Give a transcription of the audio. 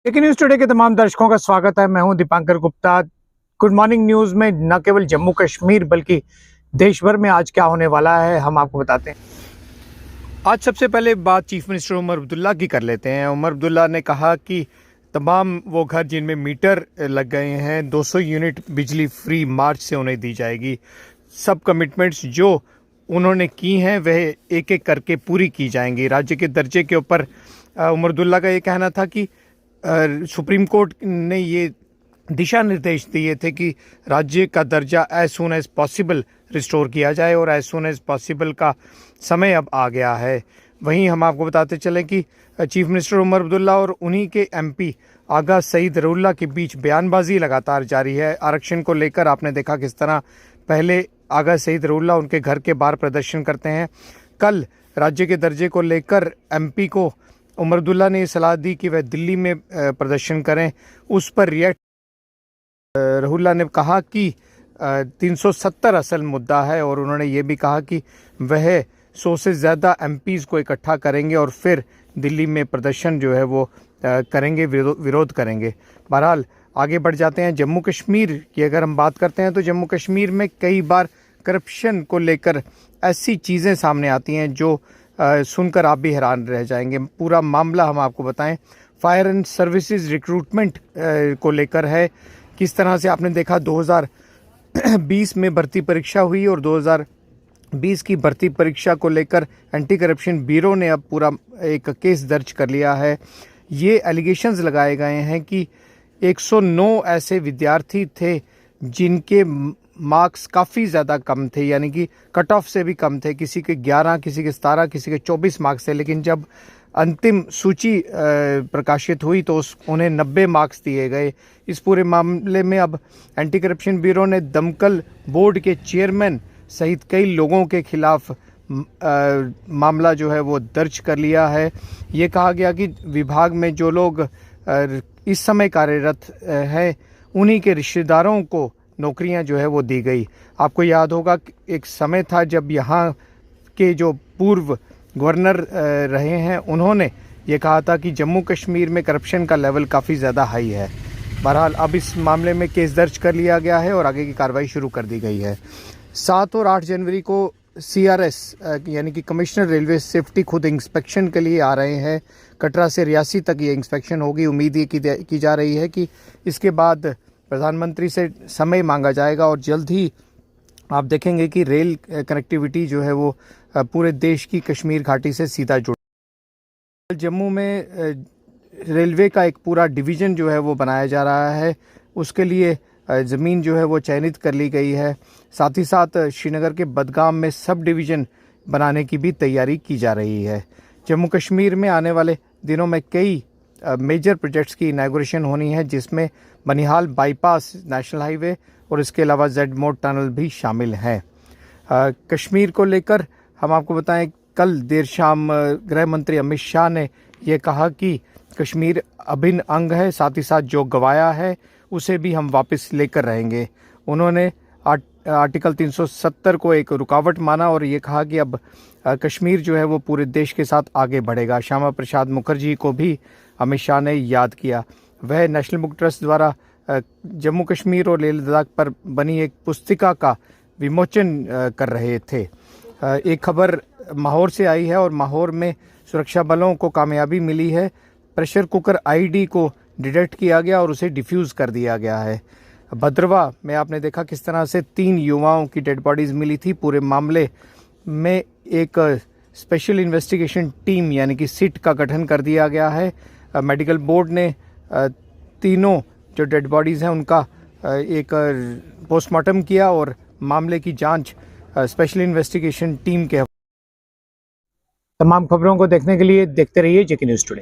लेकिन news today के तमाम दर्शकों का स्वागत है। मैं हूं Dipankar Gupta. Good morning news में न केवल जम्मू कश्मीर बल्कि देश भर में आज क्या होने वाला है हम आपको बताते हैं। आज सबसे पहले बात चीफ मिनिस्टर उमर अब्दुल्ला की कर लेते हैं। उमर अब्दुल्ला ने कहा कि तमाम वो घर जिनमें मीटर लग गए हैं 200 यूनिट बिजली फ्री मार्च से उन्हें दी जाएगी। सब कमिटमेंट्स जो उन्होंने की हैं वह एक एक करके पूरी की जाएंगी। राज्य के दर्जे के ऊपर उमर अब्दुल्ला का ये कहना था कि सुप्रीम कोर्ट ने ये दिशा निर्देश दिए थे कि राज्य का दर्जा as soon as possible restore किया जाए और एज सून एज पॉसिबल का समय अब आ गया है। वहीं हम आपको बताते चलें कि चीफ मिनिस्टर उमर अब्दुल्ला और उन्हीं के एमपी आगा सईद जहरूल्लाह के बीच बयानबाजी लगातार जारी है। आरक्षण को लेकर आपने देखा किस तरह पहले आगा सईद जहरूल्लाह उनके घर के बाहर प्रदर्शन करते हैं। कल राज्य के दर्जे को लेकर एमपी को उमर अब्दुल्ला ने सलाह दी कि वह दिल्ली में प्रदर्शन करें। उस पर रिएक्ट जहरूल्लाह ने कहा कि 370 असल मुद्दा है और उन्होंने ये भी कहा कि वह 100 से ज़्यादा एमपीज़ को इकट्ठा करेंगे और फिर दिल्ली में प्रदर्शन जो है वो करेंगे, विरोध करेंगे। बहरहाल आगे बढ़ जाते हैं। जम्मू कश्मीर की अगर हम बात करते हैं तो जम्मू कश्मीर में कई बार करप्शन को लेकर ऐसी चीज़ें सामने आती हैं जो सुनकर आप भी हैरान रह जाएंगे। पूरा मामला हम आपको बताएं। फायर एंड सर्विसेज रिक्रूटमेंट को लेकर है। किस तरह से आपने देखा 2020 में भर्ती परीक्षा हुई और 2020 की भर्ती परीक्षा को लेकर एंटी करप्शन ब्यूरो ने अब पूरा एक केस दर्ज कर लिया है। ये एलिगेशंस लगाए गए हैं कि 109 ऐसे विद्यार्थी थे जिनके मार्क्स काफ़ी ज़्यादा कम थे, यानी कि कट ऑफ से भी कम थे। किसी के 11, किसी के 17, किसी के 24 मार्क्स थे, लेकिन जब अंतिम सूची प्रकाशित हुई तो उन्हें 90 मार्क्स दिए गए। इस पूरे मामले में अब एंटी करप्शन ब्यूरो ने दमकल बोर्ड के चेयरमैन सहित कई लोगों के खिलाफ मामला जो है वो दर्ज कर लिया है। ये कहा गया कि विभाग में जो लोग इस समय कार्यरत हैं उन्हीं के रिश्तेदारों को नौकरियां जो है वो दी गई। आपको याद होगा कि एक समय था जब यहाँ के जो पूर्व गवर्नर रहे हैं उन्होंने ये कहा था कि जम्मू कश्मीर में करप्शन का लेवल काफ़ी ज़्यादा हाई है। बहरहाल अब इस मामले में केस दर्ज कर लिया गया है और आगे की कार्रवाई शुरू कर दी गई है। 7 और 8 जनवरी को CRS यानी कि कमिश्नर रेलवे सेफ्टी खुद इंस्पेक्शन के लिए आ रहे हैं। कटरा से रियासी तक ये इंस्पेक्शन होगी। उम्मीद ये की जा रही है कि इसके बाद प्रधानमंत्री से समय मांगा जाएगा और जल्द ही आप देखेंगे कि रेल कनेक्टिविटी जो है वो पूरे देश की कश्मीर घाटी से सीधा जुड़। जम्मू में रेलवे का एक पूरा डिवीज़न जो है वो बनाया जा रहा है। उसके लिए ज़मीन जो है वो चयनित कर ली गई है। साथ ही साथ श्रीनगर के बदगाम में सब डिवीज़न बनाने की भी तैयारी की जा रही है। जम्मू कश्मीर में आने वाले दिनों में कई मेजर प्रोजेक्ट्स की इनॉग्रेशन होनी है, जिसमें बनिहाल बाईपास नेशनल हाईवे और इसके अलावा जेड मोड टनल भी शामिल हैं। कश्मीर को लेकर हम आपको बताएं, कल देर शाम गृह मंत्री अमित शाह ने यह कहा कि कश्मीर अभिन्न अंग है, साथ ही साथ जो गंवाया है उसे भी हम वापस लेकर रहेंगे। उन्होंने आर्टिकल 370 को एक रुकावट माना और ये कहा कि अब कश्मीर जो है वो पूरे देश के साथ आगे बढ़ेगा। श्यामा प्रसाद मुखर्जी को भी अमित शाह ने याद किया। वह नेशनल बुक ट्रस्ट द्वारा जम्मू कश्मीर और लेह लद्दाख पर बनी एक पुस्तिका का विमोचन कर रहे थे। एक खबर माहौर से आई है और माहौर में सुरक्षा बलों को कामयाबी मिली है। प्रेशर कुकर IED को डिटेक्ट किया गया और उसे डिफ्यूज़ कर दिया गया है। भद्रवा में आपने देखा किस तरह से 3 युवाओं की डेड बॉडीज़ मिली थी। पूरे मामले में एक स्पेशल इन्वेस्टिगेशन टीम यानी कि सिट का गठन कर दिया गया है। मेडिकल बोर्ड ने तीनों जो डेड बॉडीज़ हैं उनका एक पोस्टमार्टम किया और मामले की जांच स्पेशल इन्वेस्टिगेशन टीम के। तमाम खबरों को देखने के लिए देखते रहिए जेके न्यूज़ टुडे।